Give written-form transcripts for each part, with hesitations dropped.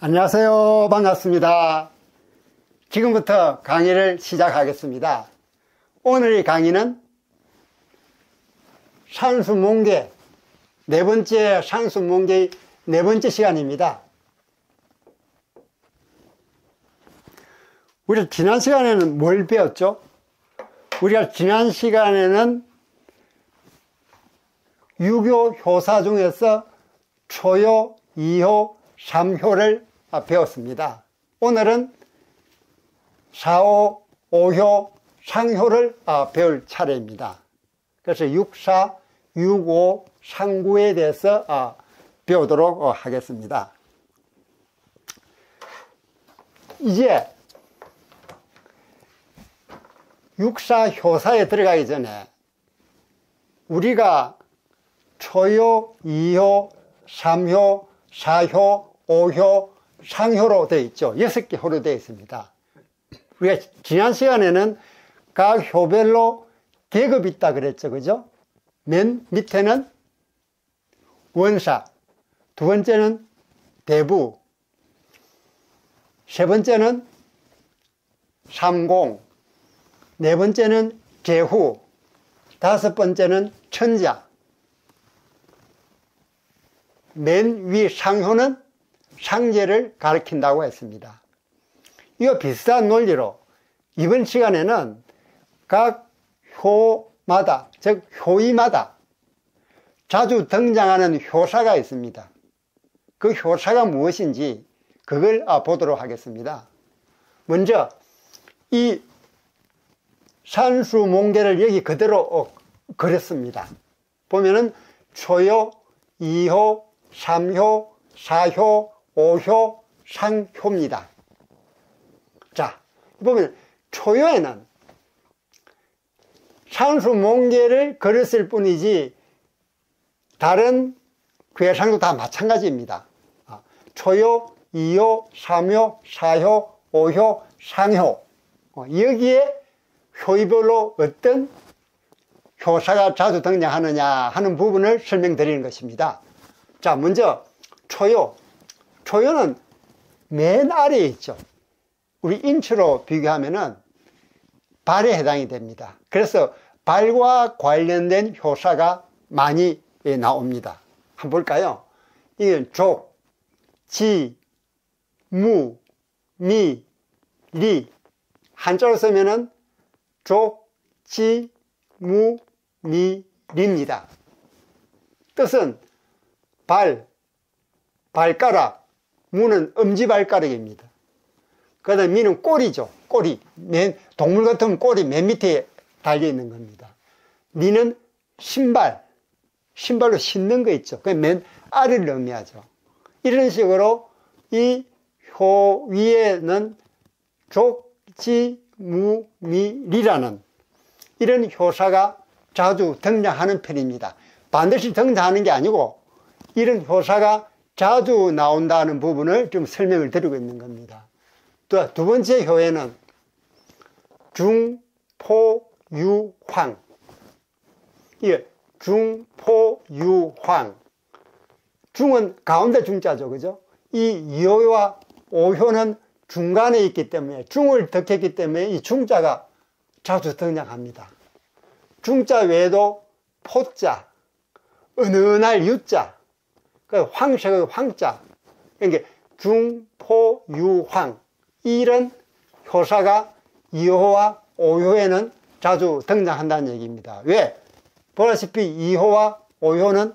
안녕하세요. 반갑습니다. 지금부터 강의를 시작하겠습니다. 오늘의 강의는 산수몽계, 네 번째 산수몽계의 네 번째 시간입니다. 우리 지난 시간에는 뭘 배웠죠? 우리가 지난 시간에는 유교 효사 중에서 초효, 이효, 삼효를 배웠습니다. 오늘은 사효, 오효, 상효를 배울 차례입니다. 그래서 육사, 육오, 상구에 대해서 배우도록 하겠습니다. 이제 육사 효사에 들어가기 전에 우리가 초효, 이효, 삼효, 사효, 오효, 상효로 되어 있죠. 6개 효로 되어 있습니다. 우리가 지난 시간에는 각 효별로 계급이 있다 그랬죠. 그죠? 맨 밑에는 원사, 두 번째는 대부, 세 번째는 삼공, 네 번째는 제후, 다섯 번째는 천자, 맨 위 상효는 상제를 가리킨다고 했습니다. 이거 비슷한 논리로 이번 시간에는 각 효마다, 즉 효이마다 자주 등장하는 효사가 있습니다. 그 효사가 무엇인지 그걸 보도록 하겠습니다. 먼저 이 산수몽계를 여기 그대로 그렸습니다. 보면은 초효, 이효, 삼효, 사효, 오효, 상효입니다. 자, 보면 초효에는 산수몽계를 그렸을 뿐이지 다른 괴상도 다 마찬가지입니다. 초효, 이효, 삼효, 사효, 오효, 상효, 여기에 효이별로 어떤 효사가 자주 등장하느냐 하는 부분을 설명드리는 것입니다. 자, 먼저 초효. 초효는 맨 아래에 있죠. 우리 인체로 비교하면은 발에 해당이 됩니다. 그래서 발과 관련된 효사가 많이 나옵니다. 한번 볼까요? 이건 족, 지, 무, 미, 리. 한자로 쓰면은 족, 지, 무, 미, 리입니다. 뜻은 발, 발가락, 무는 엄지발가락입니다. 그 다음에 미는 꼬리죠. 꼬리. 동물 같으면 꼬리 맨 밑에 달려있는 겁니다. 리는 신발, 신발로 신는 거 있죠. 그 맨 아래를 의미하죠. 이런 식으로 이 효 위에는 족, 지, 무, 미, 리라는 이런 효사가 자주 등장하는 편입니다. 반드시 등장하는 게 아니고 이런 효사가 자주 나온다는 부분을 좀 설명을 드리고 있는 겁니다. 또 두 번째 효에는 중, 포, 유, 황. 이게 중, 포, 유, 황. 중은 가운데 중자죠. 그죠? 이 이효와 오효는 중간에 있기 때문에 중을 덕했기 때문에 이 중자가 자주 등장합니다. 중자 외에도 포자, 은은할 유자, 그 황색의 황자, 그러니까 중, 포, 유, 황 이런 효사가 이효와 오효에는 자주 등장한다는 얘기입니다. 왜? 보다시피 이효와 오효는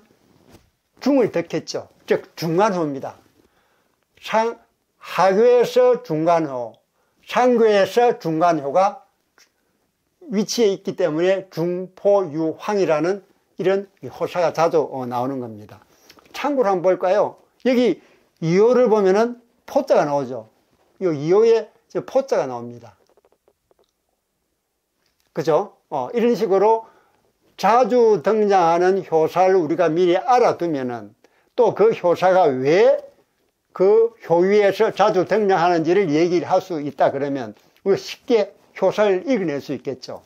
중을 덕했죠. 즉 중간호입니다. 하교에서 중간호, 상교에서 중간호가 위치에 있기 때문에 중, 포, 유, 황이라는 이런 호사가 자주 나오는 겁니다. 참고로 한번 볼까요? 여기 이효를 보면은 포자가 나오죠. 이 이효에 포자가 나옵니다. 그죠? 이런 식으로 자주 등장하는 효사를 우리가 미리 알아두면은 또 그 효사가 왜 그 효위에서 자주 등장하는지를 얘기를 할 수 있다 그러면 우리가 쉽게 효사를 읽어낼 수 있겠죠.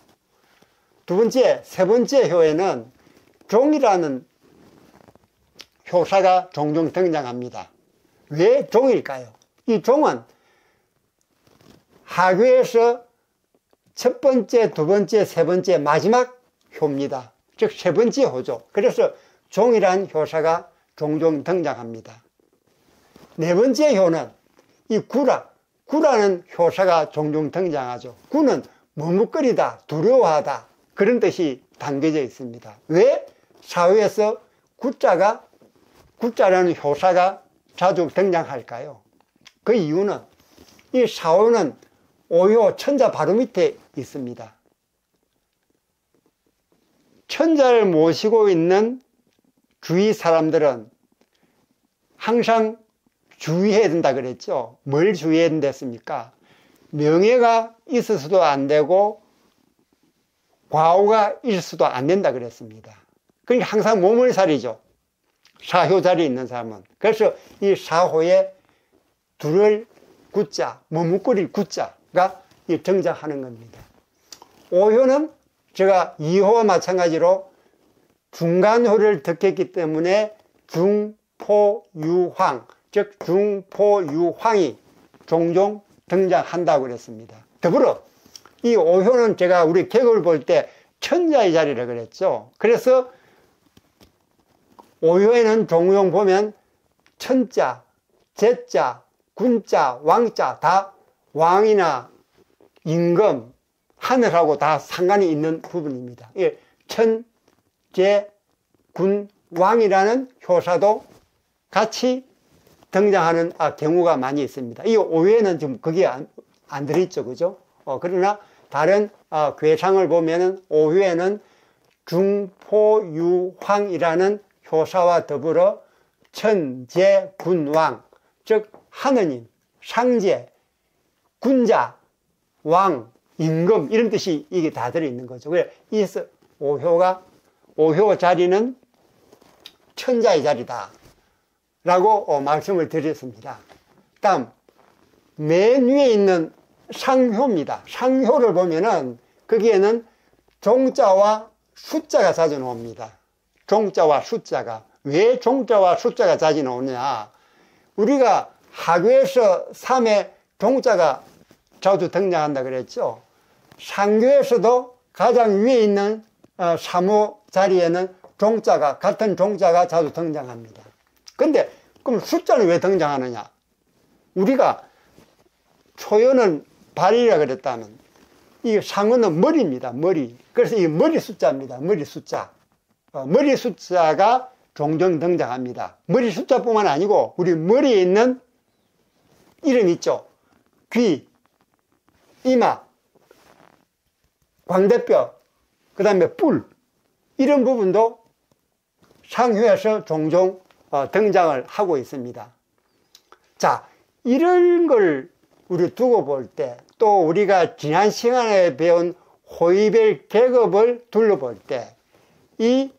두 번째, 세 번째 효에는 종이라는 효사가 종종 등장합니다. 왜 종일까요? 이 종은 하교에서 첫 번째, 두 번째, 세 번째, 마지막 효입니다. 즉 세 번째 효죠. 그래서 종이란 효사가 종종 등장합니다. 네 번째 효는 이 구라는 효사가 종종 등장하죠. 구는 머뭇거리다, 두려워하다 그런 뜻이 담겨져 있습니다. 왜 사후에서 구자라는 효사가 자주 등장할까요? 그 이유는 이 사후는 오효 천자 바로 밑에 있습니다. 천자를 모시고 있는 주위 사람들은 항상 주의해야 된다 그랬죠. 뭘 주의해야 된댔습니까? 명예가 있어서도 안 되고 과오가 있어서도 안 된다 그랬습니다. 그러니까 항상 몸을 사리죠. 사효 자리에 있는 사람은. 그래서 이 사호에 두를 구자, 머뭇거릴 구자가 등장하는 겁니다. 오효는 제가 이효와 마찬가지로 중간효를 덮겠기 때문에 중포유황, 즉 중포유황이 종종 등장한다고 그랬습니다. 더불어 이 오효는 제가 우리 계급을 볼 때 천자의 자리라 그랬죠. 그래서 오효에는 종종 보면 천자, 제자, 군자, 왕자 다 왕이나 임금, 하늘하고 다 상관이 있는 부분입니다. 천, 제, 군, 왕이라는 효사도 같이 등장하는 경우가 많이 있습니다. 이 오효에는 지금 그게 안 들어있죠, 그죠? 그러나 다른 괴상을 보면은 오효에는 중포유황이라는 효사와 더불어 천, 제, 군, 왕, 즉 하느님, 상제, 군자, 왕, 임금 이런 뜻이 이게 다 들어있는 거죠. 그래서 오효 자리는 천자의 자리다 라고 말씀을 드렸습니다. 다음 맨 위에 있는 상효입니다. 상효를 보면은 거기에는 종자와 숫자가 자주 나옵니다. 종자와 숫자가. 왜 종자와 숫자가 자주 나오냐? 우리가 하교에서 3에 종자가 자주 등장한다 그랬죠. 상교에서도 가장 위에 있는 사무 자리에는 같은 종자가 자주 등장합니다. 근데 그럼 숫자는 왜 등장하느냐? 우리가 초연은 발이라 그랬다면 이 상어는 머리입니다. 머리. 그래서 이 머리 숫자입니다. 머리 숫자. 머리 숫자가 종종 등장합니다. 머리 숫자뿐만 아니고 우리 머리에 있는 이름 있죠. 귀, 이마, 광대뼈, 그 다음에 뿔 이런 부분도 상효에서 종종 등장을 하고 있습니다. 자, 이런 걸 우리 두고 볼 때 또 우리가 지난 시간에 배운 호의별 계급을 둘러볼 때 이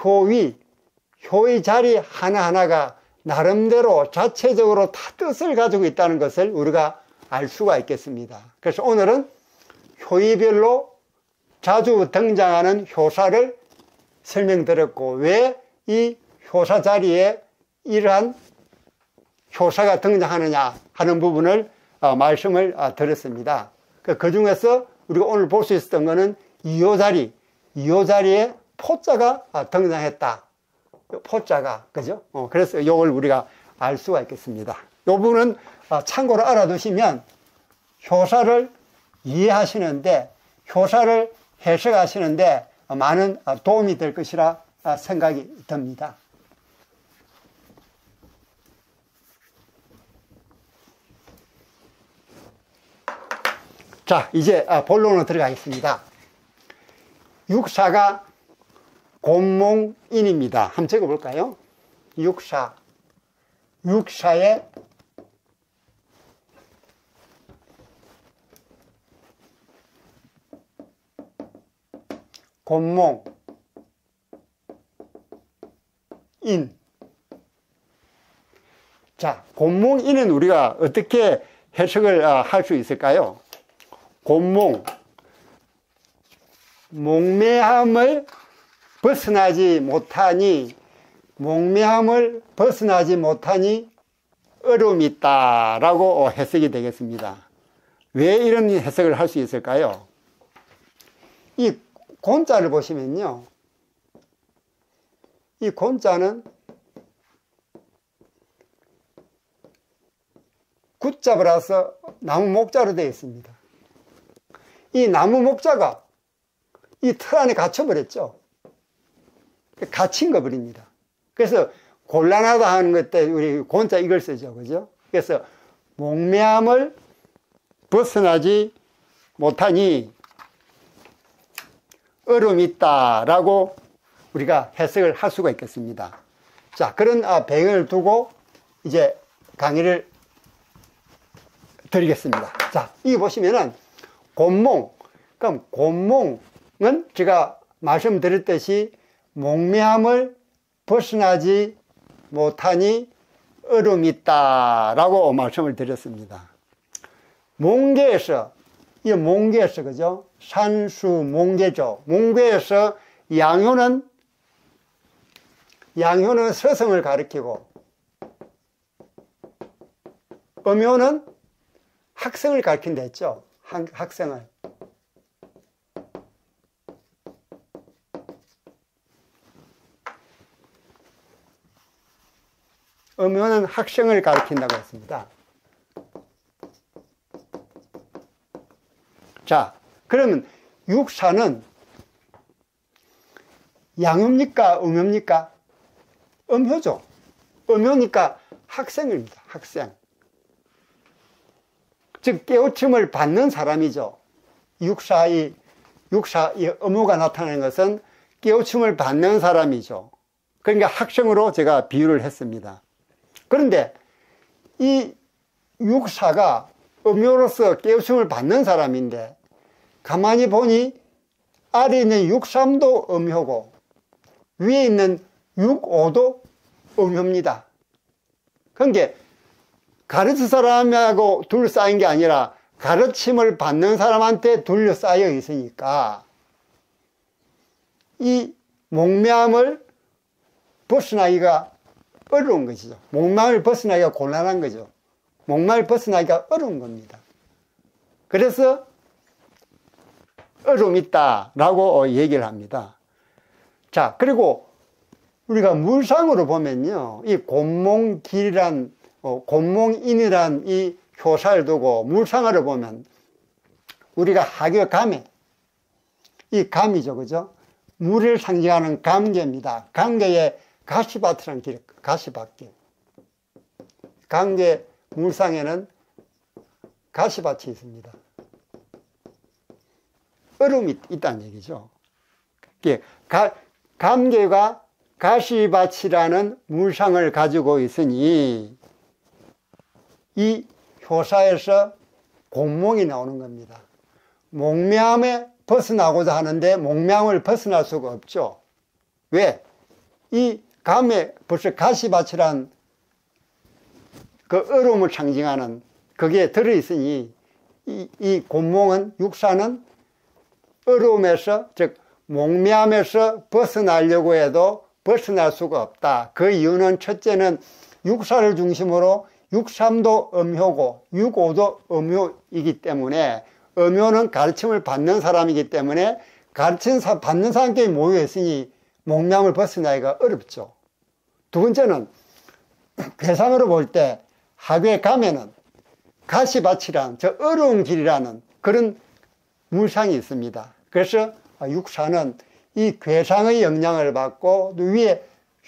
효의 자리 하나하나가 나름대로 자체적으로 다 뜻을 가지고 있다는 것을 우리가 알 수가 있겠습니다. 그래서 오늘은 효의별로 자주 등장하는 효사를 설명드렸고 왜 이 효사 자리에 이러한 효사가 등장하느냐 하는 부분을 말씀을 드렸습니다. 그 중에서 우리가 오늘 볼 수 있었던 것은 이효 자리에 포자가 등장했다. 포자가, 그죠? 그래서 이걸 우리가 알 수가 있겠습니다. 이 부분은 참고로 알아두시면 효사를 이해하시는데, 효사를 해석하시는데 많은 도움이 될 것이라 생각이 듭니다. 자, 이제 본론으로 들어가겠습니다. 육사가 곤몽인입니다. 한번 적어볼까요? 육사의 곤몽인. 자, 곤몽인은 우리가 어떻게 해석을 할 수 있을까요? 곤몽, 몽매함을 벗어나지 못하니 어려움이 있다라고 해석이 되겠습니다. 왜 이런 해석을 할 수 있을까요? 이 곤자를 보시면요. 이 곤자는 굿자 플러스 나무 목자로 되어 있습니다. 이 나무 목자가 이 틀 안에 갇혀버렸죠. 갇힌 거 버립니다. 그래서 곤란하다 하는 것 때 우리 곤자 이걸 쓰죠. 그죠? 그래서 몽매함을 벗어나지 못하니 어려움이 있다라고 우리가 해석을 할 수가 있겠습니다. 자, 그런 배경을 두고 이제 강의를 드리겠습니다. 자, 여기 보시면은 곤몽. 그럼 곤몽은 제가 말씀드렸듯이 몽매함을 벗어나지 못하니 어려움이 있다라고 말씀을 드렸습니다. 몽계에서, 이 몽계에서, 그죠? 산수 몽계죠. 몽계에서 양효는 서성을 가리키고, 음효는 학생을 가리킨다 했죠. 학생을. 음효는 학생을 가리킨다고 했습니다. 자, 그러면 육사는 양효입니까? 음효입니까? 음효죠. 음효니까 학생입니다. 학생. 즉 깨우침을 받는 사람이죠. 육사의 음효가 나타나는 것은 깨우침을 받는 사람이죠. 그러니까 학생으로 제가 비유를 했습니다. 그런데 이 육사가 음효로서 깨우침을 받는 사람인데 가만히 보니 아래 있는 육삼도 음효고 위에 있는 육오도 음효입니다. 그러니까 가르칠 사람하고 둘러싸인 게 아니라 가르침을 받는 사람한테 둘러싸여 있으니까 이 몽매함을 벗어나기가 어려운 것이죠. 몽매함을 벗어나기가 곤란한 거죠. 몽매함을 벗어나기가 어려운 겁니다. 그래서 어려움이 있다라고 얘기를 합니다. 자, 그리고 우리가 물상으로 보면요, 이 곤몽길이란 곤몽인이란 이 효사를 두고 물상으로 보면 우리가 하교 감에 이 감이죠, 그죠? 물을 상징하는 감개입니다. 감개에 가시밭이라는 길, 가시밭길. 감개 물상에는 가시밭이 있습니다. 어려움이 있다는 얘기죠. 감개가 가시밭이라는 물상을 가지고 있으니 이 효사에서 곤몽이 나오는 겁니다. 몽매함에 벗어나고자 하는데 몽매함을 벗어날 수가 없죠. 왜? 이 감에 벌써 가시밭이란 그 어려움을 상징하는 그게 들어있으니 이 곤몽은 육사는 어려움에서 즉 몽매함에서 벗어나려고 해도 벗어날 수가 없다. 그 이유는 첫째는 육사를 중심으로 육삼도 음효고 육오도 음효이기 때문에 음효는 가르침을 받는 사람이기 때문에 받는 사람끼리 모여 있으니 몽매함을 벗어나기가 어렵죠. 두 번째는 괴상으로 볼 때 하교에 가면은 가시밭이란 저 어려운 길이라는 그런 물상이 있습니다. 그래서 육사는 이 괴상의 영향을 받고 위에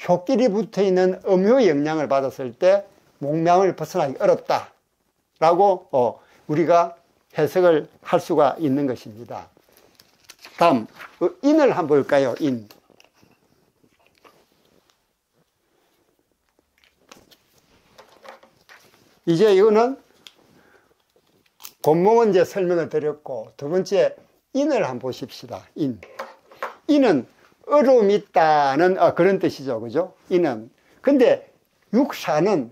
효길이 붙어있는 음효의 영향을 받았을 때 몽매함을 벗어나기 어렵다라고 우리가 해석을 할 수가 있는 것입니다. 다음 인을 한번 볼까요? 인. 이제 이거는 곤몽은 이제 설명을 드렸고 두 번째 인을 한번 보십시다. 인. 인은 어려움이 있다는 그런 뜻이죠. 그죠? 인은. 근데 육사는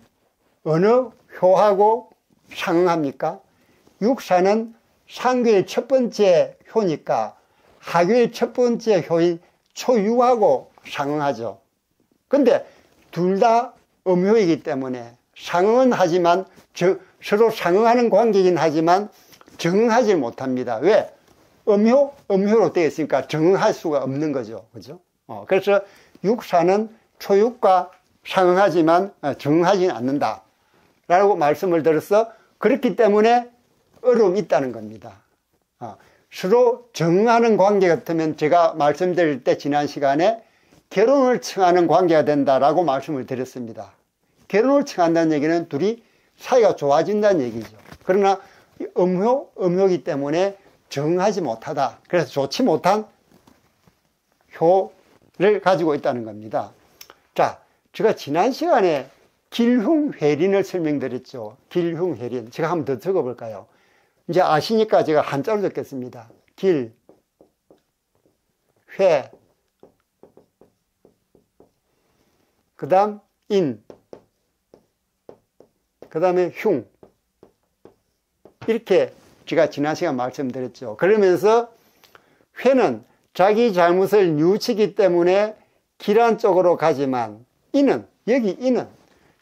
어느 효하고 상응합니까? 육사는 상교의 첫 번째 효니까 하교의 첫 번째 효인 초유하고 상응하죠. 근데 둘 다 음효이기 때문에 상응은 하지만 서로 상응하는 관계이긴 하지만 정응하지 못합니다. 왜? 음효로 되어 있으니까 정응할 수가 없는 거죠. 그죠? 그래서 육사는 초육과 상응하지만 정응하지는 않는다 라고 말씀을 드려서 그렇기 때문에 어려움이 있다는 겁니다. 서로 정응하는 관계 같으면 제가 말씀드릴 때 지난 시간에 결혼을 청하는 관계가 된다라고 말씀을 드렸습니다. 결혼을 청한다는 얘기는 둘이 사이가 좋아진다는 얘기죠. 그러나 음효이기 때문에 정응하지 못하다. 그래서 좋지 못한 효를 가지고 있다는 겁니다. 자, 제가 지난 시간에 길흉회린을 설명드렸죠. 길흉회린. 제가 한번 더 적어볼까요? 이제 아시니까 제가 한자로 적겠습니다. 길, 회, 그 다음 인, 그 다음에 흉. 이렇게 제가 지난 시간 말씀드렸죠. 그러면서 회는 자기 잘못을 뉘우치기 때문에 길한 쪽으로 가지만 이는, 여기 이는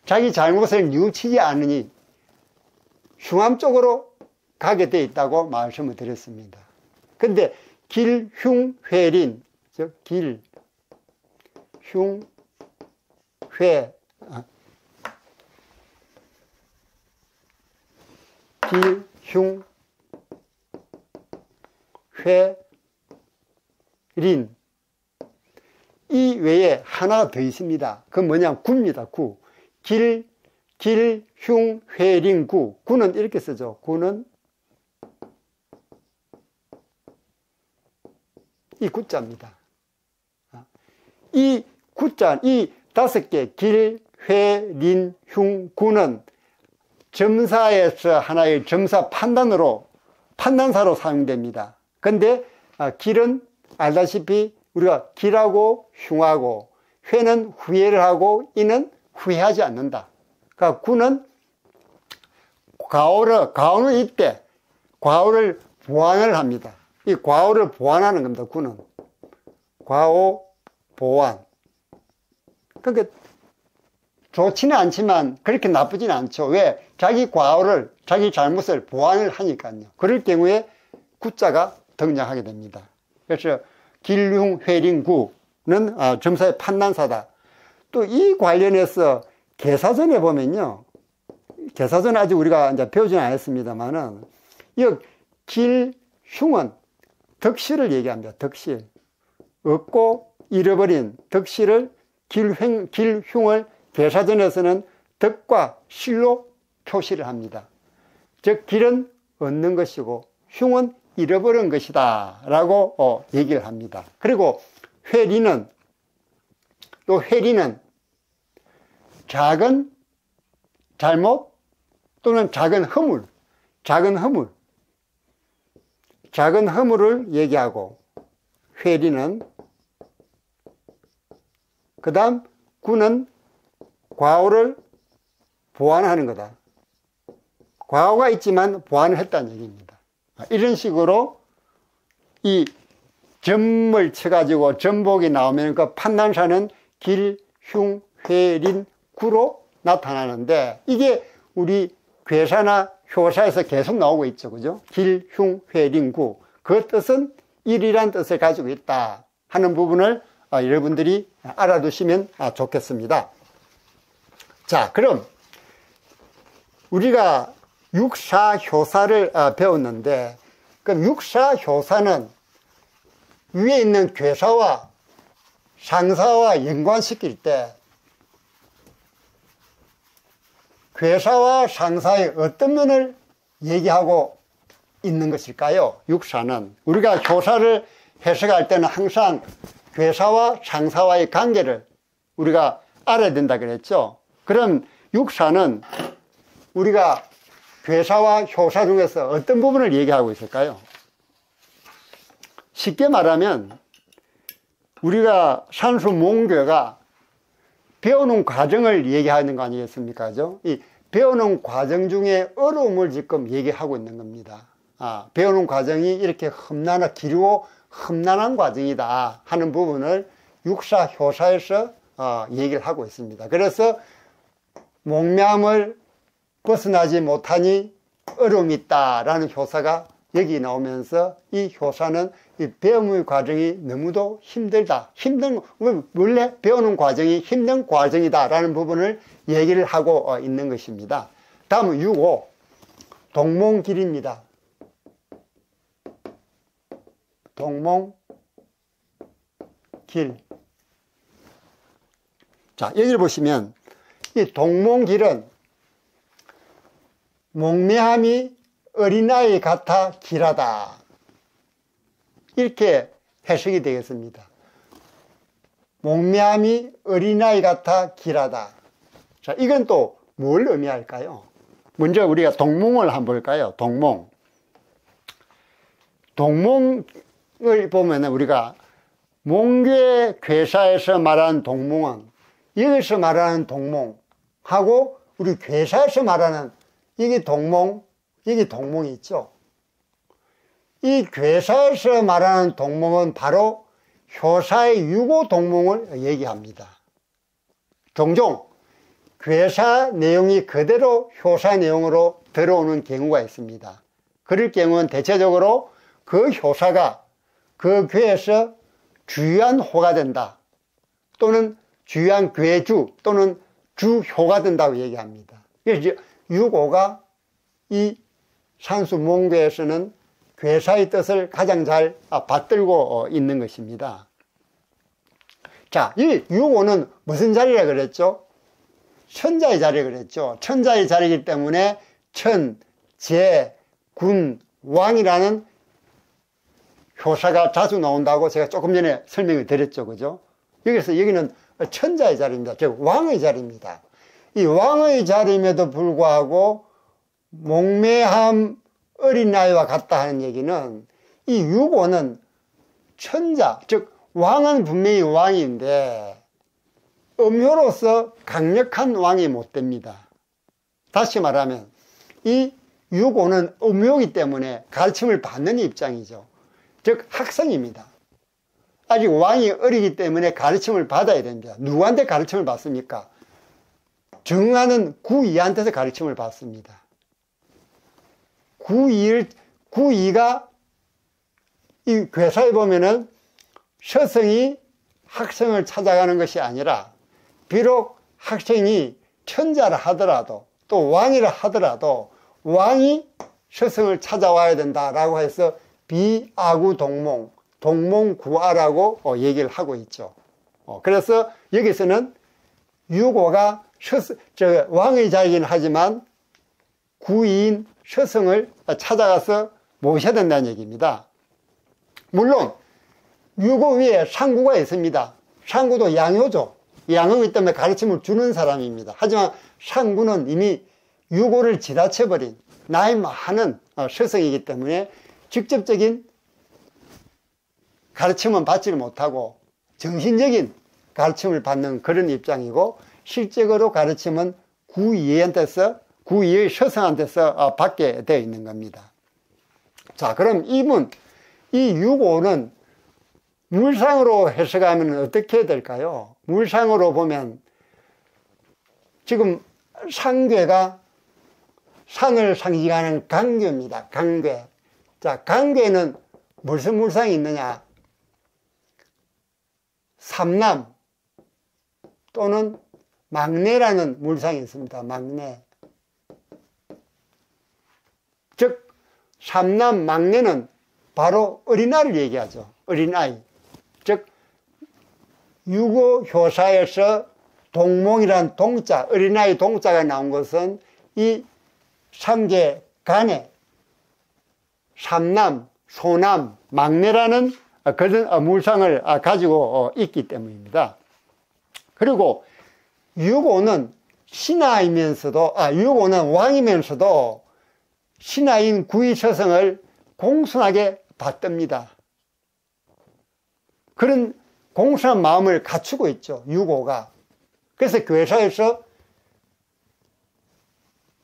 자기 잘못을 뉘우치지 않으니 흉함 쪽으로 가게 되어 있다고 말씀을 드렸습니다. 근데 길, 흉, 회린, 즉 길, 흉, 회, 길, 흉, 회, 린. 이 외에 하나가 더 있습니다. 그건 뭐냐면 구입니다. 구. 길, 흉, 회, 린, 구. 구는 이렇게 쓰죠. 구는 이 구자입니다. 이 구자, 이 5개, 길, 회, 린, 흉, 구는 점사에서 하나의 점사 판단사로 사용됩니다. 근데 길은 알다시피 우리가 길하고 흉하고 회는 후회를 하고 이는 후회하지 않는다. 그러니까 구는 과오는 이때 과오를 보완을 합니다. 이 과오를 보완하는 겁니다. 구는 과오 보완. 그러니까 좋지는 않지만 그렇게 나쁘진 않죠. 왜? 자기 과오를, 자기 잘못을 보완을 하니까요. 그럴 경우에 구자가 등장하게 됩니다. 그래서 길흉, 회린, 구는 점사의 판단사다. 또 이 관련해서 개사전에 보면요. 개사전 아직 우리가 이제 배우지는 않았습니다만은 이 길, 흉은 덕실을 얘기합니다. 덕실. 얻고 잃어버린 덕실을 길흉을 개사전에서는 덕과 실로 표시를 합니다. 즉 길은 얻는 것이고 흉은 잃어버린 것이다 라고 얘기를 합니다. 그리고 회리는 작은 잘못 또는 작은 허물을 얘기하고 회리는 그 다음 구는 과오를 보완하는 거다. 과오가 있지만 보완을 했다는 얘기입니다. 이런 식으로 이 점을 쳐가지고 점복이 나오면 그 판단사는 길, 흉, 회, 린, 구로 나타나는데 이게 우리 괴사나 효사에서 계속 나오고 있죠. 그죠? 길, 흉, 회, 린, 구. 그 뜻은 일이란 뜻을 가지고 있다 하는 부분을 여러분들이 알아두시면 좋겠습니다. 자, 그럼 우리가 육사효사를 배웠는데 그럼 육사효사는 위에 있는 괴사와 상사와 연관시킬 때 괴사와 상사의 어떤 면을 얘기하고 있는 것일까요? 육사는 우리가 효사를 해석할 때는 항상 괴사와 상사와의 관계를 우리가 알아야 된다 그랬죠. 그럼 육사는 우리가 괴사와 효사 중에서 어떤 부분을 얘기하고 있을까요? 쉽게 말하면 우리가 산수몽교가 배우는 과정을 얘기하는 거 아니겠습니까? 이 배우는 과정 중에 어려움을 지금 얘기하고 있는 겁니다. 배우는 과정이 이렇게 길고 험난한 과정이다 하는 부분을 육사효사에서 얘기를 하고 있습니다. 그래서 몽매함을 벗어나지 못하니 어려움이 있다라는 효사가 여기 나오면서 이 효사는 이 배움의 과정이 너무도 힘들다. 원래 배우는 과정이 힘든 과정이다라는 부분을 얘기를 하고 있는 것입니다. 다음은 6.5 동몽길입니다. 동몽길. 자, 여기를 보시면 이 동몽길은 몽매함이 어린아이 같아 길하다. 이렇게 해석이 되겠습니다. 몽매함이 어린아이 같아 길하다. 자, 이건 또 뭘 의미할까요? 먼저 우리가 동몽을 한번 볼까요? 동몽. 동몽을 보면 우리가 몽괴 괴사에서 말하는 동몽은 여기서 말하는 동몽하고 우리 괴사에서 말하는 이게 동몽, 이게 동몽이 있죠. 이 괴사에서 말하는 동몽은 바로 효사의 유고 동몽을 얘기합니다. 종종 괴사 내용이 그대로 효사 내용으로 들어오는 경우가 있습니다. 그럴 경우는 대체적으로 그 효사가 그 괴에서 주요한 호가 된다. 또는 주요한 괴주 또는 주효가 된다고 얘기합니다. 그래서 6.5가 이 산수몽괴에서는 괴사의 뜻을 가장 잘 받들고 있는 것입니다. 자, 이 6.5는 무슨 자리라 그랬죠? 천자의 자리 그랬죠. 천자의 자리이기 때문에 천, 제, 군, 왕이라는 효사가 자주 나온다고 제가 조금 전에 설명을 드렸죠. 그죠? 여기는 천자의 자리입니다. 즉 왕의 자리입니다. 이 왕의 자리임에도 불구하고 몽매함 어린아이와 같다 하는 얘기는 이 6.5는 천자, 즉 왕은 분명히 왕인데 음효로서 강력한 왕이 못 됩니다. 다시 말하면 이 6.5는 음효이기 때문에 가르침을 받는 입장이죠. 즉 학생입니다. 아직 왕이 어리기 때문에 가르침을 받아야 됩니다. 누구한테 가르침을 받습니까? 정하는 구이한테서 가르침을 받습니다. 구이가 이 괴사에 보면은 서성이 학생을 찾아가는 것이 아니라 비록 학생이 천자라 하더라도 또 왕이라 하더라도 왕이 서성을 찾아와야 된다라고 해서 비아구 동몽, 동몽구아라고 얘기를 하고 있죠. 그래서 여기서는 6.5가 왕의 자리이긴 하지만 구이인 서성을 찾아가서 모셔야 된다는 얘기입니다. 물론 6.5 위에 상구가 있습니다. 상구도 양효죠. 양효이기 때문에 가르침을 주는 사람입니다. 하지만 상구는 이미 6.5를 지나쳐버린 나이 많은 서성이기 때문에 직접적인 가르침은 받지를 못하고 정신적인 가르침을 받는 그런 입장이고 실제로 가르침은 구이의 서성한테서 받게 되어 있는 겁니다. 자, 그럼 이 6.5는 물상으로 해석하면 어떻게 될까요? 물상으로 보면 지금 상괴가 상을 상징하는 강괴입니다. 강괴. 자, 강괴는 무슨 물상이 있느냐? 삼남 또는 막내라는 물상이 있습니다. 막내. 즉 삼남 막내는 바로 어린아이를 얘기하죠. 어린아이. 즉 유고효사에서 동몽이란 동자, 어린아이 동자가 나온 것은 이 상계 간에 삼남, 소남, 막내라는 그런 물상을 가지고 있기 때문입니다. 그리고 6.5는 신하이면서도 6.5는 왕이면서도 신하인 구의처성을 공손하게 받듭니다. 그런 공손한 마음을 갖추고 있죠. 6.5가. 그래서 교회사에서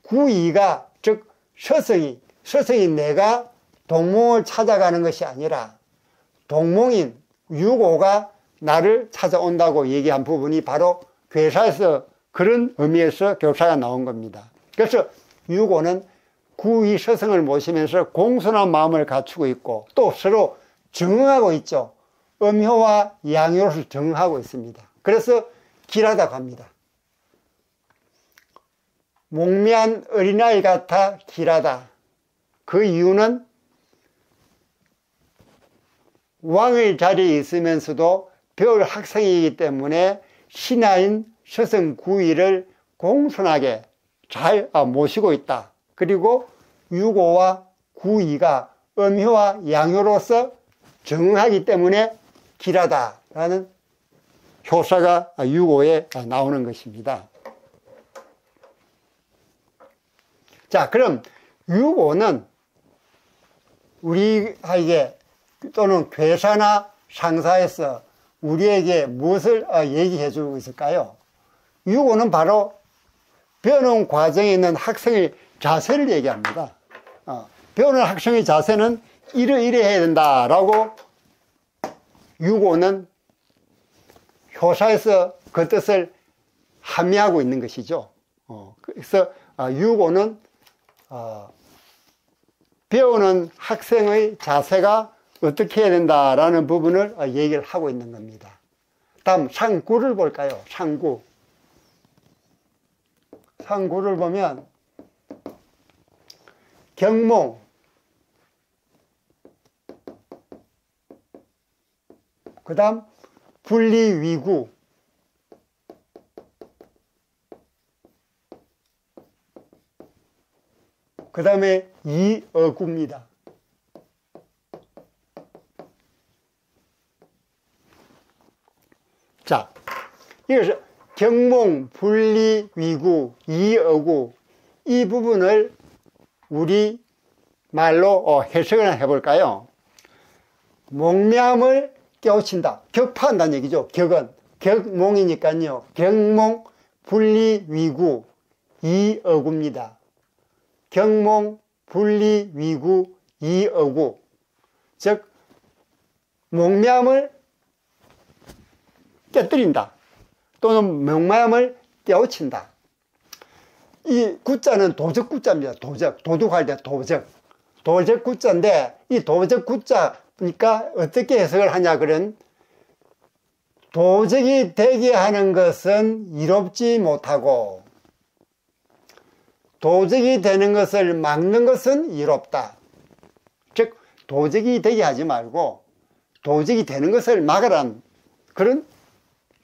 구의가 즉 서성이 내가 동몽을 찾아가는 것이 아니라 동몽인 6.5가 나를 찾아온다고 얘기한 부분이 바로 괴사에서 그런 의미에서 교사가 나온 겁니다. 그래서 유고는 구의 서성을 모시면서 공손한 마음을 갖추고 있고 또 서로 정응하고 있죠. 음효와 양효를 정응하고 있습니다. 그래서 길하다고 합니다. 목미한 어린아이 같아 길하다. 그 이유는 왕의 자리에 있으면서도 배울 학생이기 때문에 신하인 서성 구의를 공손하게 잘 모시고 있다. 그리고 유고와 구의가 음효와 양효로서 정응하기 때문에 길하다라는 효사가 유고에 나오는 것입니다. 자, 그럼 유고는 우리에게 또는 괴사나 상사에서 우리에게 무엇을 얘기해 주고 있을까요? 유고는 바로 배우는 과정에 있는 학생의 자세를 얘기합니다. 배우는 학생의 자세는 이래야 된다라고 유고는 효사에서 그 뜻을 함의하고 있는 것이죠. 그래서 유고는 배우는 학생의 자세가 어떻게 해야 된다라는 부분을 얘기를 하고 있는 겁니다. 다음 상구를 볼까요? 상구. 상구를 보면 경몽, 그 다음 분리위구, 그 다음에 이어구입니다. 자, 이것을 경몽, 분리, 위구, 이어구 이 부분을 우리 말로 해석을 해볼까요? 목매함을 깨우친다. 격파한다는 얘기죠. 격은 격몽이니까요. 경몽, 분리, 위구, 이어구입니다. 경몽, 분리, 위구, 이어구. 즉 목매함을 깨뜨린다. 또는 목매함을 깨우친다. 이 구자는 도적 구자입니다. 도적. 도둑할 때 도적. 도적 구자인데 이 도적 구자니까 어떻게 해석을 하냐 그런 도적이 되게 하는 것은 이롭지 못하고 도적이 되는 것을 막는 것은 이롭다. 즉 도적이 되게 하지 말고 도적이 되는 것을 막으라는 그런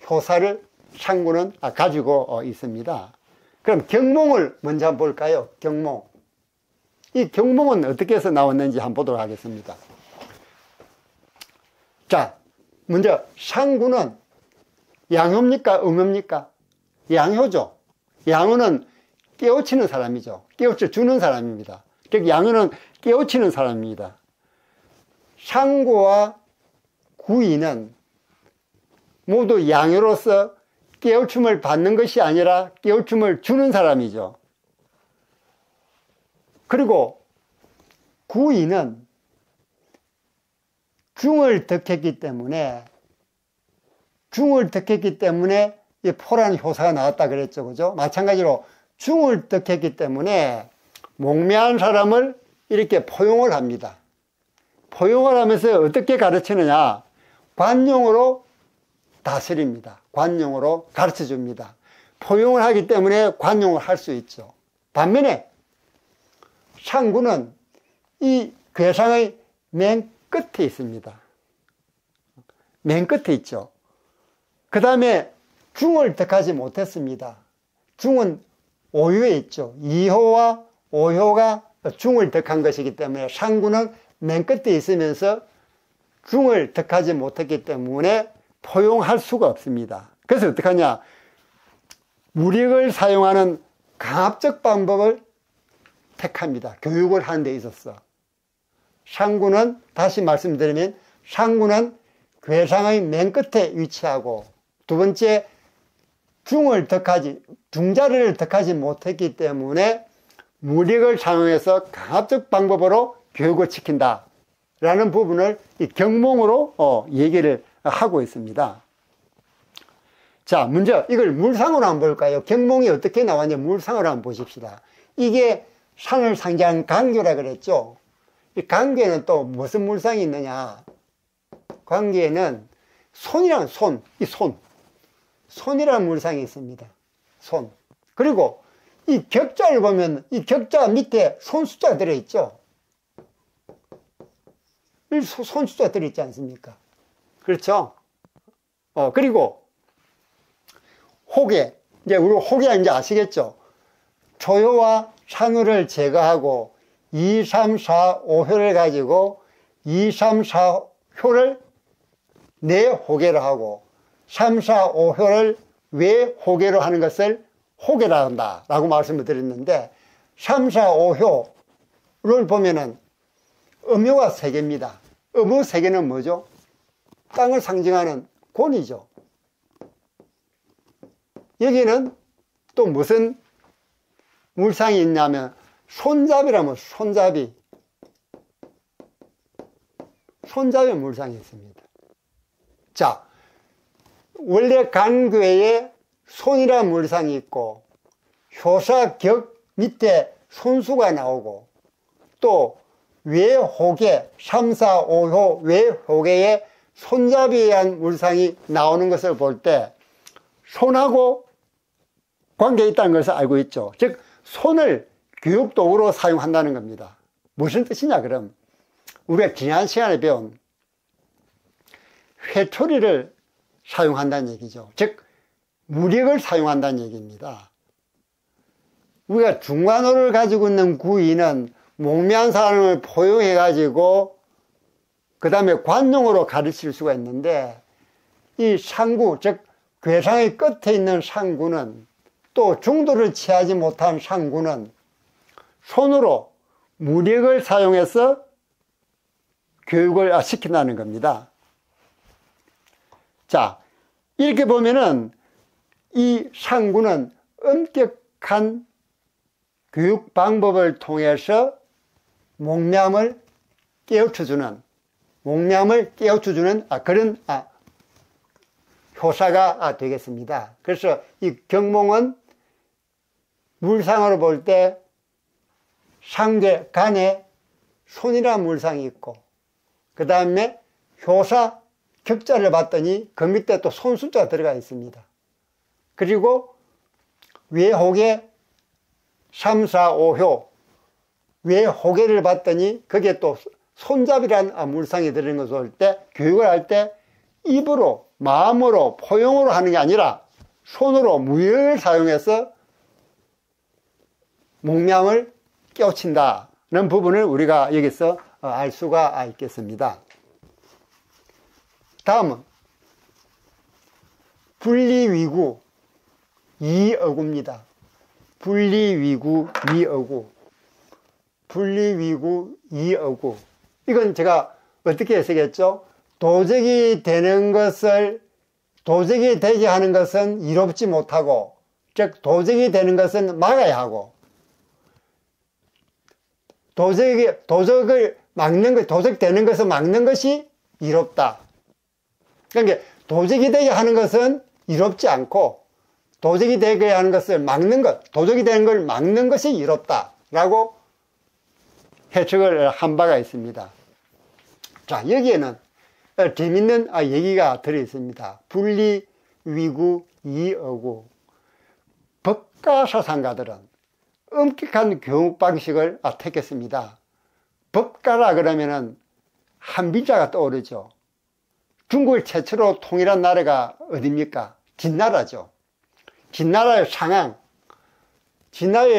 효사를 상구는 가지고 있습니다. 그럼 경몽을 먼저 한번 볼까요? 경몽. 이 경몽은 어떻게 해서 나왔는지 한번 보도록 하겠습니다. 자, 먼저 상구는 양효입니까? 음효입니까? 양효죠. 양효는 깨우치는 사람이죠. 깨우쳐 주는 사람입니다. 즉 양효는 깨우치는 사람입니다. 상구와 구이는 모두 양효로서 깨우침을 받는 것이 아니라 깨우침을 주는 사람이죠. 그리고 구이는 중을 덕했기 때문에 이 포라는 효사가 나왔다 그랬죠. 그죠? 마찬가지로 중을 덕했기 때문에 목매한 사람을 이렇게 포용을 합니다. 포용을 하면서 어떻게 가르치느냐? 관용으로 다스립니다. 관용으로 가르쳐 줍니다. 포용을 하기 때문에 관용을 할 수 있죠. 반면에 상구는 이 괴상의 맨 끝에 있습니다. 맨 끝에 있죠. 그 다음에 중을 덕하지 못했습니다. 중은 오효에 있죠. 2효와 5효가 중을 덕한 것이기 때문에 상구는 맨 끝에 있으면서 중을 덕하지 못했기 때문에 포용할 수가 없습니다. 그래서 어떻게 하냐? 무력을 사용하는 강압적 방법을 택합니다. 교육을 하는 데 있어서. 상구는 다시 말씀드리면 상구는 괴상의 맨 끝에 위치하고 두 번째 중자리를 덕하지 못했기 때문에 무력을 사용해서 강압적 방법으로 교육을 시킨다 라는 부분을 이 경몽으로 얘기를 하고 있습니다. 자, 먼저 이걸 물상으로 한번 볼까요? 경몽이 어떻게 나왔냐, 물상으로 한번 보십시다. 이게 산을 상징하는 강교라 그랬죠. 이 강교에는 또 무슨 물상이 있느냐? 강교에는 손이라는 손이라는 물상이 있습니다. 손. 그리고 이 격자를 보면 이 격자 밑에 손 숫자가 들어있죠. 손 숫자가 들어있지 않습니까? 그렇죠? 그리고 호계. 이제 우리 호계가 이제 아시겠죠? 초효와 산후를 제거하고 2, 3, 4, 5효를 가지고 2, 3, 4효를 내호계로 하고 3, 4, 5효를 외호계로 하는 것을 호계라 한다 라고 말씀을 드렸는데 3, 4, 5효를 보면은 음효가 3개입니다. 음효 3개는 뭐죠? 땅을 상징하는 곤이죠. 여기는 또 무슨 물상이 있냐면 손잡이라면 손잡이 물상이 있습니다. 자, 원래 간괴에 손이라는 물상이 있고 효사격 밑에 손수가 나오고 또 외호계 3, 4, 5효 외호계에 손잡이란 물상이 나오는 것을 볼 때 손하고 관계가 있다는 것을 알고 있죠. 즉 손을 교육도구로 사용한다는 겁니다. 무슨 뜻이냐 그럼 우리가 지난 시간에 배운 회초리를 사용한다는 얘기죠. 즉 무력을 사용한다는 얘기입니다. 우리가 중간호를 가지고 있는 구인은 목미한 사람을 포용해 가지고 그 다음에 관용으로 가르칠 수가 있는데 이 상구 즉 괴상의 끝에 있는 상구는 또 중도를 취하지 못한 상구는 손으로 무력을 사용해서 교육을 시킨다는 겁니다. 자, 이렇게 보면은 이 상구는 엄격한 교육 방법을 통해서 목매함을 깨우쳐주는 그런 효사가 되겠습니다. 그래서 이 경몽은 물상으로 볼 때 상대 간에 손이라는 물상이 있고 그 다음에 효사 격자를 봤더니 그 밑에 또 손 숫자가 들어가 있습니다. 그리고 외호계 3, 4, 5효 외호계를 봤더니 거기에 또 손잡이라는 물상이 들어있는 것을 볼 때 교육을 할 때 입으로 마음으로 포용으로 하는 게 아니라 손으로 무력을 사용해서 목명을 깨우친다는 부분을 우리가 여기서 알 수가 있겠습니다. 다음은 분리위구 이어구입니다. 분리위구 이어구. 이건 제가 어떻게 해석했죠? 도적이 되게 하는 것은 이롭지 못하고, 즉 도적이 되는 것은 막아야 하고, 도적을 막는 것, 도적되는 것을 막는 것이 이롭다. 그러니까 도적이 되게 하는 것은 이롭지 않고 도적이 되게 하는 것을 막는 것, 도적이 되는 걸 막는 것이 이롭다라고 해석을 한 바가 있습니다. 자, 여기에는 재밌는 얘기가 들어있습니다. 분리위구 이어구. 법가사상가들은 엄격한 교육 방식을 택했습니다. 법가라 그러면은 한비자가 떠오르죠. 중국을 최초로 통일한 나라가 어디입니까? 진나라죠. 진나라의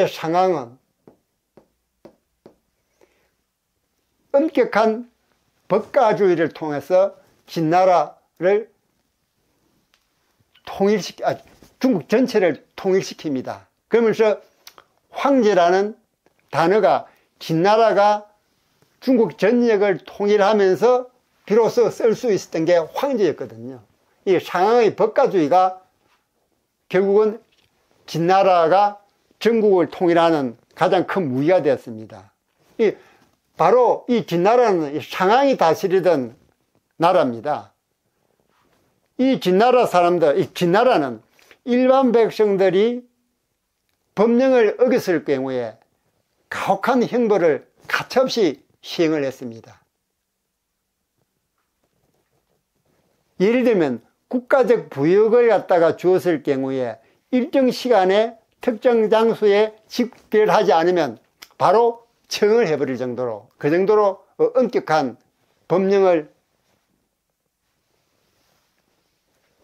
상황은 엄격한 법가주의를 통해서 진나라를 중국 전체를 통일시킵니다. 그러면서 황제라는 단어가 진나라가 중국 전역을 통일하면서 비로소 쓸 수 있었던 게 황제였거든요. 이 상황의 법가주의가 결국은 진나라가 전국을 통일하는 가장 큰 무기가 되었습니다. 바로 이 진나라는 상황이 다스리던 나라입니다. 이 진나라 사람들, 이 진나라는 일반 백성들이 법령을 어겼을 경우에 가혹한 형벌을 가차없이 시행을 했습니다. 예를 들면 국가적 부역을 갖다가 주었을 경우에 일정 시간에 특정 장소에 집결하지 않으면 바로 처형을 해버릴 정도로, 그 정도로 엄격한 법령을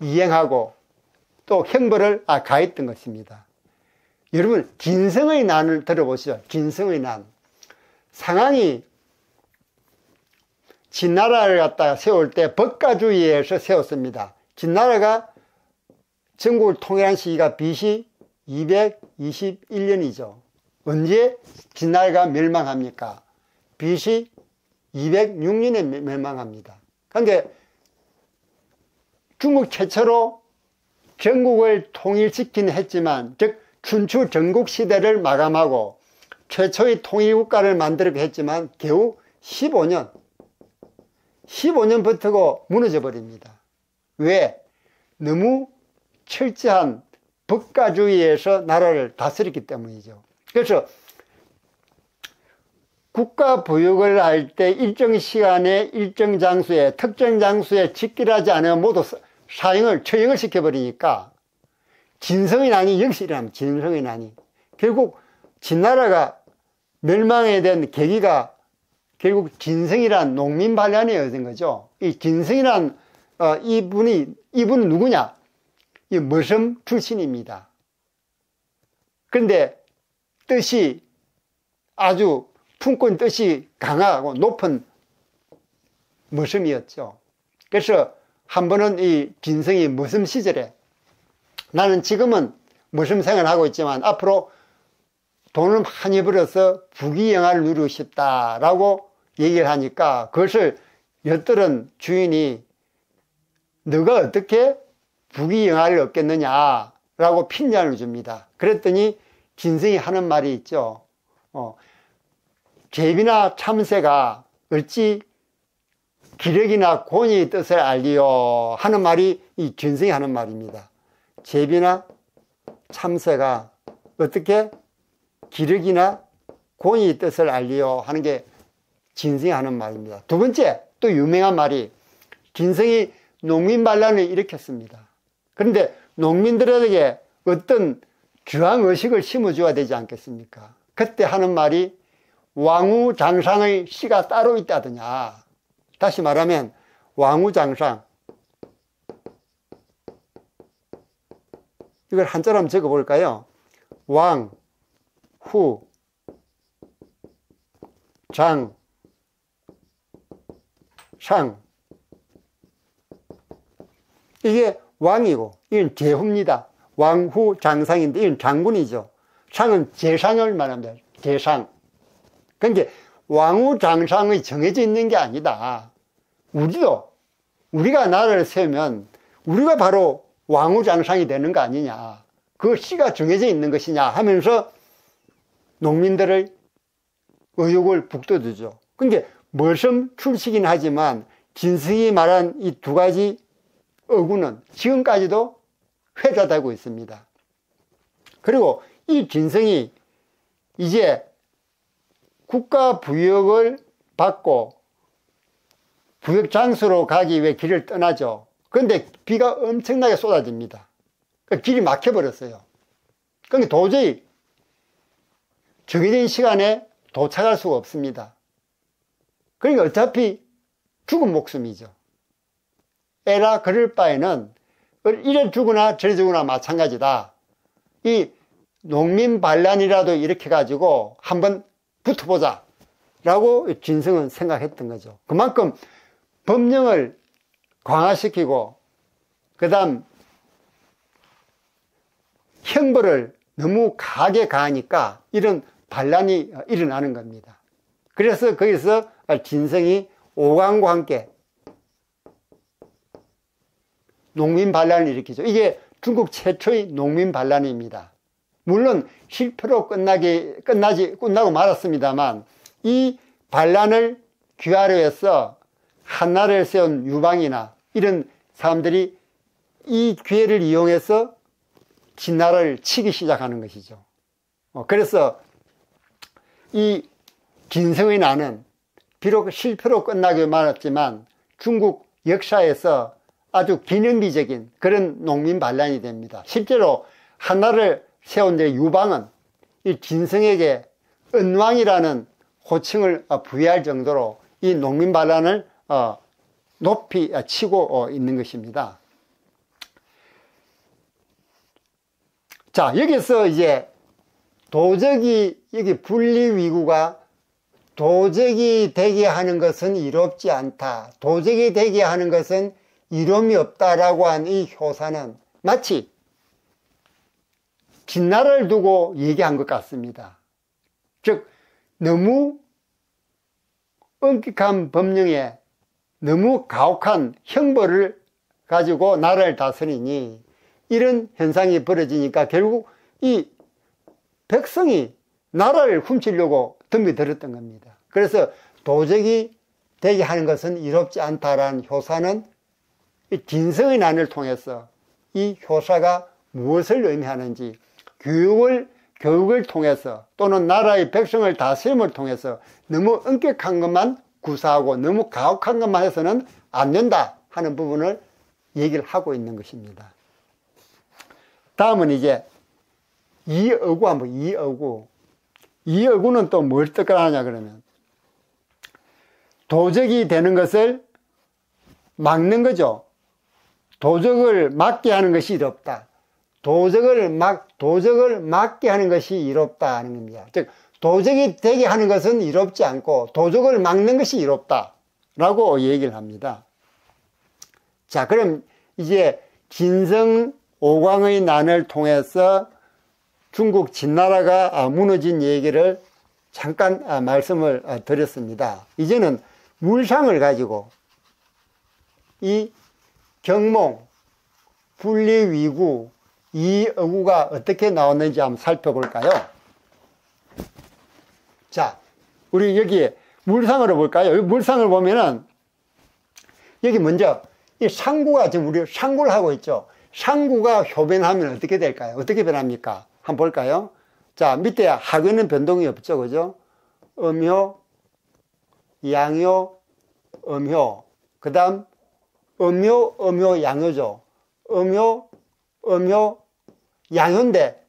이행하고 또 형벌을 가했던 것입니다. 여러분, 진성의 난을 들어보시죠. 진성의 난. 상황이 진나라를 갖다가 세울 때 법가주의에서 세웠습니다. 진나라가 전국을 통일한 시기가 BC 221년이죠. 언제 진나라가 멸망합니까? BC 206년에 멸망합니다. 그런데 중국 최초로 전국을 통일시키긴 했지만, 즉 춘추 전국시대를 마감하고 최초의 통일국가를 만들기도 했지만 겨우 15년 버티고 무너져 버립니다. 왜? 너무 철저한 법가주의에서 나라를 다스렸기 때문이죠. 그래서 국가 부역을 할 때 일정 시간에 일정 장소에 특정 장소에 집결하지 않으면 모두 처형을 시켜버리니까 진성의 난이 여기서 일어납니다. 진성의 난이. 결국 진나라가 멸망에 된 계기가 결국 진성이란 농민 반란이 얻은 거죠. 이 진성이란 이분은 누구냐? 이 머슴 출신입니다. 그런데 뜻이 아주 품꾼 뜻이 강하고 높은 머슴이었죠. 그래서 한 번은 이 진성이 머슴 시절에 나는 지금은 머슴 생활을 하고 있지만 앞으로 돈을 많이 벌어서 부귀영화를 누리고 싶다라고 얘기를 하니까 그것을 엿들은 주인이 너가 어떻게 부귀영화를 얻겠느냐라고 핀잔을 줍니다. 그랬더니 진성이 하는 말이 있죠. 제비나 참새가 어찌 기력이나 권위의 뜻을 알리요 하는 말이 이 진성이 하는 말입니다. 제비나 참새가 어떻게 기력이나 권위의 뜻을 알리요 하는 게 진성이 하는 말입니다. 두 번째, 또 유명한 말이 진성이 농민 반란을 일으켰습니다. 그런데 농민들에게 어떤 주황의식을 심어줘야 되지 않겠습니까? 그때 하는 말이 왕후장상의 씨가 따로 있다더냐. 다시 말하면 왕후장상, 이걸 한자로 한번 적어볼까요? 왕, 후, 장, 상. 이게 왕이고 이건 제후입니다. 왕후 장상인데 이건 장군이죠. 상은 제상을 말합니다. 제상. 그러니까 왕후 장상이 정해져 있는 게 아니다. 우리가 나라를 세우면 우리가 바로 왕후 장상이 되는 거 아니냐. 그 씨가 정해져 있는 것이냐 하면서 농민들의 의욕을 북돋우죠. 그러니까 머슴 출시긴 하지만 진성이 말한 이 두 가지 어구는 지금까지도 회자되고 있습니다. 그리고 이 진성이 이제 국가 부역을 받고 부역 장소로 가기 위해 길을 떠나죠. 그런데 비가 엄청나게 쏟아집니다. 그러니까 길이 막혀버렸어요. 그러니까 도저히 정해진 시간에 도착할 수가 없습니다. 그러니까 어차피 죽은 목숨이죠. 에라 그럴 바에는 이래 죽으나 저래 죽으나 마찬가지다. 이 농민 반란이라도 일으켜가지고 한번 붙어보자 라고 진성은 생각했던 거죠. 그만큼 법령을 강화시키고 그 다음 형벌을 너무 강하게 가하니까 이런 반란이 일어나는 겁니다. 그래서 거기서 진성이 오광과 함께 농민 반란을 일으키죠. 이게 중국 최초의 농민 반란입니다. 물론 실패로 끝나고 말았습니다만 이 반란을 귀하로 해서 한나라를 세운 유방이나 이런 사람들이 이 기회를 이용해서 진나라를 치기 시작하는 것이죠. 그래서 이 진성의 난은 비록 실패로 끝나게 말았지만 중국 역사에서 아주 기념비적인 그런 농민 반란이 됩니다. 실제로 한나라를 세운 데 유방은 이 진성에게 은왕이라는 호칭을 부여할 정도로 이 농민 반란을 높이 치고 있는 것입니다. 자, 여기서 이제 도적이, 여기 분리위구가 도적이 되게 하는 것은 이롭지 않다, 도적이 되게 하는 것은 이로움이 없다라고 한 이 효사는 마치 진나라를 두고 얘기한 것 같습니다. 즉 너무 엄격한 법령에 너무 가혹한 형벌을 가지고 나라를 다스리니 이런 현상이 벌어지니까 결국 이 백성이 나라를 훔치려고 덤비들었던 겁니다. 그래서 도적이 되게 하는 것은 이롭지 않다라는 효사는 이 진성의 난을 통해서 이 효사가 무엇을 의미하는지 교육을 통해서 또는 나라의 백성을 다스림을 통해서 너무 엄격한 것만 구사하고 너무 가혹한 것만 해서는 안 된다 하는 부분을 얘기를 하고 있는 것입니다. 다음은 이제 이어구 한번 이어구는 또 뭘 뜻하냐 그러면 도적이 되는 것을 막는 거죠. 도적을 막게 하는 것이 이롭다. 도적을 막게 하는 것이 이롭다 하는 겁니다. 즉 도적이 되게 하는 것은 이롭지 않고 도적을 막는 것이 이롭다 라고 얘기를 합니다. 자, 그럼 이제 진성 오광의 난을 통해서 중국 진나라가 무너진 얘기를 잠깐 말씀을 드렸습니다. 이제는 물상을 가지고 이 경몽, 분리위구, 이어구가 어떻게 나왔는지 한번 살펴볼까요? 자, 우리 여기 물상으로 볼까요? 여기 물상을 보면은 여기 먼저 이 상구가 지금 우리 상구를 하고 있죠. 상구가 효변하면 어떻게 될까요? 어떻게 변합니까? 한번 볼까요? 자, 밑에 하교는 변동이 없죠. 그죠? 음효, 양효, 음효. 그 다음 음효, 음효, 양효죠. 음효, 음효, 양효인데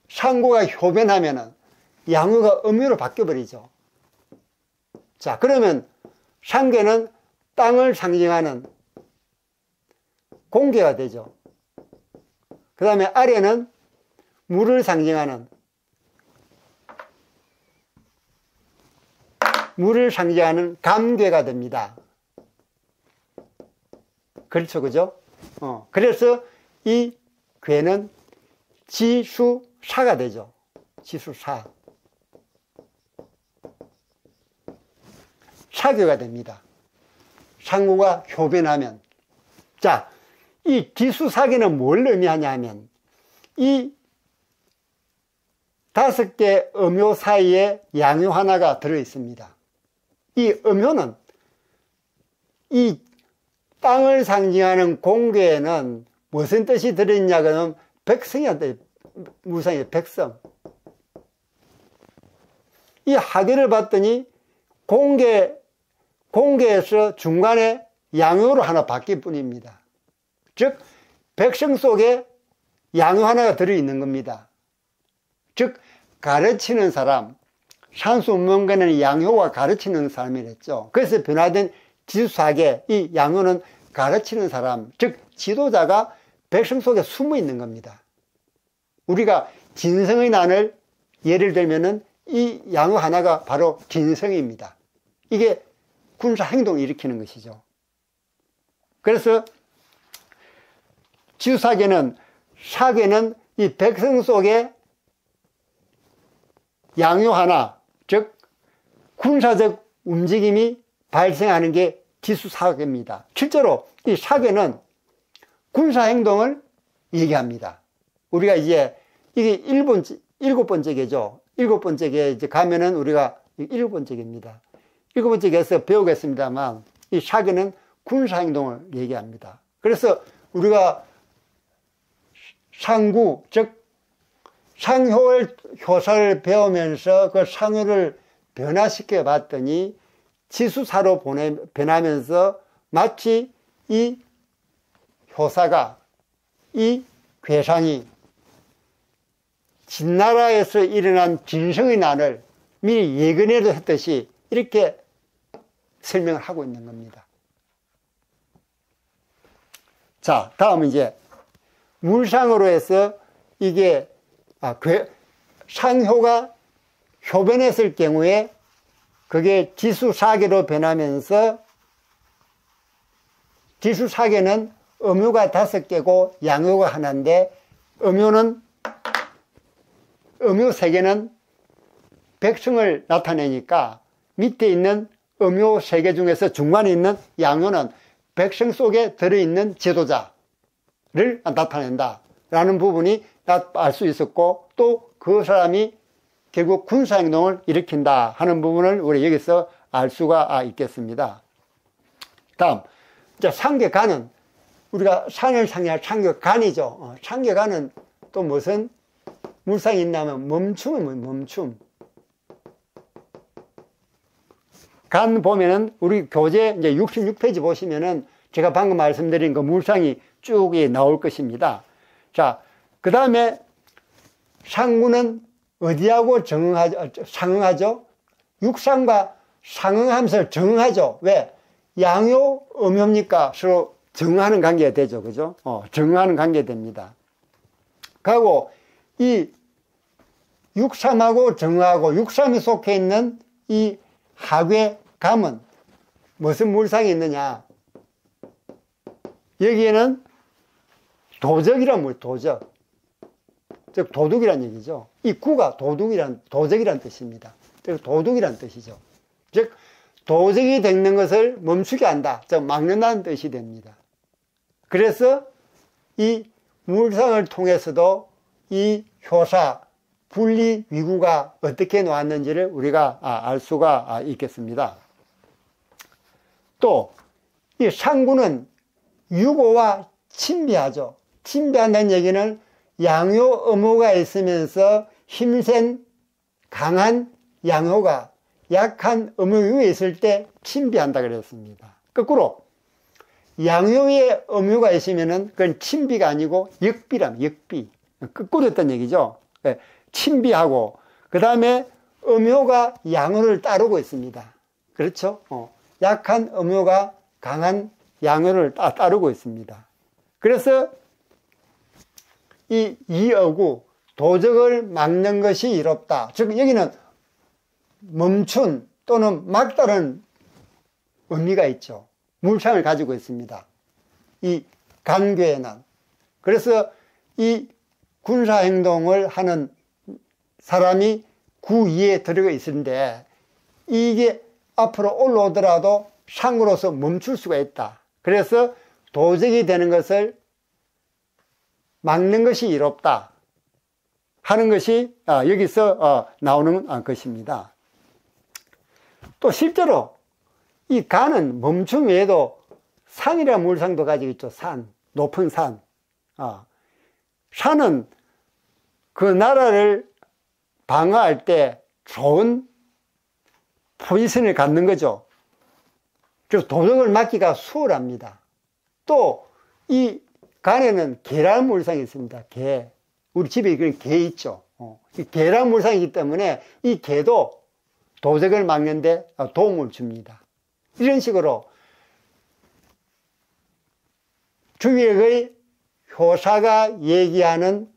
상구가 효변하면은 양효가 음효로 바뀌어버리죠. 자, 그러면 상계는 땅을 상징하는 공계가 되죠. 그 다음에 아래는 물을 상징하는 감괴가 됩니다. 그렇죠, 그죠? 그래서 이 괴는 지수사가 되죠. 지수사. 사괴가 됩니다. 상구가 효변하면. 자, 이 지수사괴는 뭘 의미하냐 하면 이 5개 음효 사이에 양효 하나가 들어 있습니다. 이 음효는 이 땅을 상징하는 공계에는 무슨 뜻이 들어있냐 그러면 백성이한테 무상의 백성. 이 하계를 봤더니 공계에서 중간에 양효로 하나 바뀔 뿐입니다. 즉 백성 속에 양효 하나가 들어있는 겁니다. 즉 가르치는 사람, 산수문관에는 양효가 가르치는 사람이랬죠. 그래서 변화된 지수사계, 이 양효는 가르치는 사람, 즉 지도자가 백성 속에 숨어 있는 겁니다. 우리가 진성의 난을 예를 들면은 이 양효 하나가 바로 진성입니다. 이게 군사 행동을 일으키는 것이죠. 그래서 지수사계는 이 백성 속에 양효 하나, 즉 군사적 움직임이 발생하는 게 지수사계입니다. 실제로 이 사계는 군사행동을 얘기합니다. 우리가 이제 이게 7번째 계죠. 7번째 계 이제 가면은 우리가 7번째 계입니다. 7번째 계에서 배우겠습니다만 이 사계는 군사행동을 얘기합니다. 그래서 우리가 상구, 즉 상효의 효사를 배우면서 그 상효를 변화시켜 봤더니 지수사로 변하면서 마치 이 효사가, 이 괴상이 진나라에서 일어난 진성의 난을 미리 예견해도 했듯이 이렇게 설명을 하고 있는 겁니다. 자, 다음 이제 물상으로 해서 이게 상효가 효변했을 경우에 그게 지수사계로 변하면서, 지수사계는 음효가 5개고 양효가 하나인데, 음효 3개는 백성을 나타내니까 밑에 있는 음효 3개 중에서 중간에 있는 양효는 백성 속에 들어있는 지도자를 나타낸다 라는 부분이 알 수 있었고, 또 그 사람이 결국 군사행동을 일으킨다 하는 부분을 우리 여기서 알 수가 있겠습니다. 다음, 이제 상계간은, 우리가 산을 상계할 상계간이죠. 상계간은 또 무슨 물상이 있냐면 멈춤은 멈춤. 간 보면은 우리 교재 이제 66페이지 보시면은 제가 방금 말씀드린 그 물상이 쭉 나올 것입니다. 자, 그 다음에 상구는 어디하고 상응하죠? 육상과 상응하면서 정응하죠. 왜? 양효, 음효니까 서로 정응하는 관계가 되죠. 그죠? 정응하는 관계가 됩니다. 그리고 이 육삼하고 정하고 육삼이 속해 있는 이 하괴감은 무슨 물상이 있느냐? 여기에는 도적이란 도적. 즉 도둑이란 얘기죠. 이 구가 도적이란 뜻입니다. 즉 도둑이란 뜻이죠. 즉 도적이 되는 것을 멈추게 한다, 즉 막는다는 뜻이 됩니다. 그래서 이 물상을 통해서도 이 효사, 분리, 위구가 어떻게 나왔는지를 우리가 알 수가 있겠습니다. 또 이 상구는 유고와 침비하죠. 침비한다는 얘기는 양효, 음효가 있으면서 힘센 강한 양효가 약한 음효 위에 있을 때 침비한다 그랬습니다. 거꾸로 양효 위에 음효가 있으면은 그건 침비가 아니고 역비랍니다. 역비. 거꾸로 했던 얘기죠. 침비하고, 그 다음에 음효가 양효를 따르고 있습니다. 그렇죠? 약한 음효가 강한 양효를 따르고 있습니다. 그래서 이 이어구, 도적을 막는 것이 이롭다. 즉 여기는 멈춘 또는 막다른 의미가 있죠. 물상을 가지고 있습니다. 이 간괴에는. 그래서 이 군사행동을 하는 사람이 구 위에 들어가 있는데 이게 앞으로 올라오더라도 상으로서 멈출 수가 있다. 그래서 도적이 되는 것을 막는 것이 이롭다 하는 것이 여기서 나오는 것입니다. 또 실제로 이 간은 멈춤 외에도 산이라는 물상도 가지고 있죠. 산, 높은 산. 산은 그 나라를 방어할 때 좋은 포지션을 갖는 거죠. 그래서 도적을 막기가 수월합니다. 또 이 간에는 계란 물상이 있습니다. 개. 우리 집에 그런 개 있죠. 이 계란 물상이기 때문에 이 개도 도적을 막는데 도움을 줍니다. 이런 식으로 주역의 효사가 얘기하는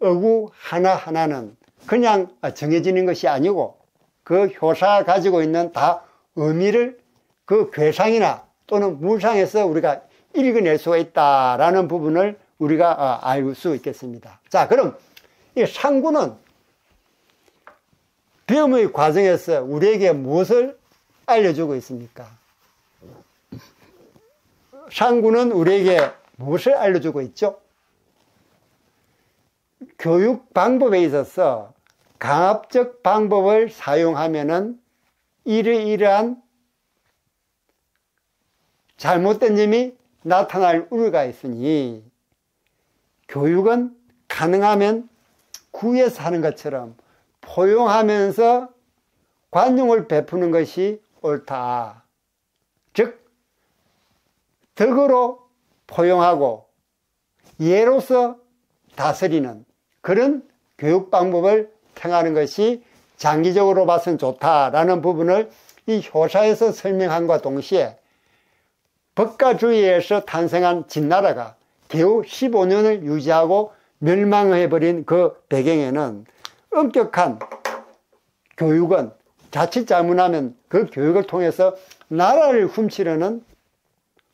어구 하나하나는 그냥 정해지는 것이 아니고 그 효사가 가지고 있는 다 의미를 그 괴상이나 또는 물상에서 우리가 읽어낼 수가 있다라는 부분을 우리가 알 수 있겠습니다. 자, 그럼 이 상구는 배움의 과정에서 우리에게 무엇을 알려주고 있습니까? 상구는 우리에게 무엇을 알려주고 있죠? 교육 방법에 있어서 강압적 방법을 사용하면은 이러이러한 잘못된 점이 나타날 우려가 있으니 교육은 가능하면 구에서 하는 것처럼 포용하면서 관용을 베푸는 것이 옳다. 즉 덕으로 포용하고 예로서 다스리는 그런 교육 방법을 택하는 것이 장기적으로 봐서는 좋다라는 부분을 이 효사에서 설명함과 동시에 법가주의에서 탄생한 진나라가 겨우 15년을 유지하고 멸망해버린 그 배경에는 엄격한 교육은 자칫 잘못하면 그 교육을 통해서 나라를 훔치려는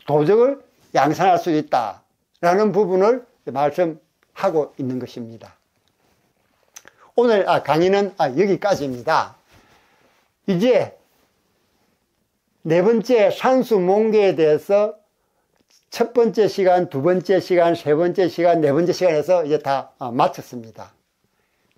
도적을 양산할 수 있다라는 부분을 말씀하고 있는 것입니다. 오늘 강의는 여기까지입니다. 이제 네 번째 산수몽계에 대해서 첫 번째 시간, 두 번째 시간, 세 번째 시간, 네 번째 시간에서 이제 다 마쳤습니다.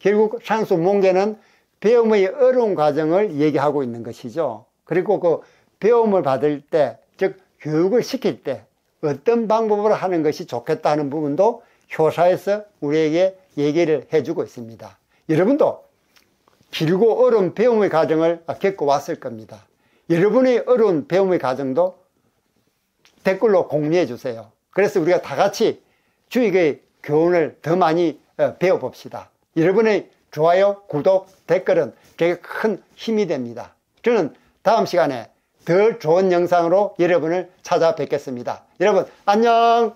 결국 산수몽계는 배움의 어려운 과정을 얘기하고 있는 것이죠. 그리고 그 배움을 받을 때, 즉 교육을 시킬 때 어떤 방법으로 하는 것이 좋겠다는 부분도 효사에서 우리에게 얘기를 해주고 있습니다. 여러분도 길고 어려운 배움의 과정을 겪어왔을 겁니다. 여러분의 어려운 배움의 과정도 댓글로 공유해 주세요. 그래서 우리가 다 같이 주익의 교훈을 더 많이 배워봅시다. 여러분의 좋아요, 구독, 댓글은 되게 큰 힘이 됩니다. 저는 다음 시간에 더 좋은 영상으로 여러분을 찾아뵙겠습니다. 여러분 안녕.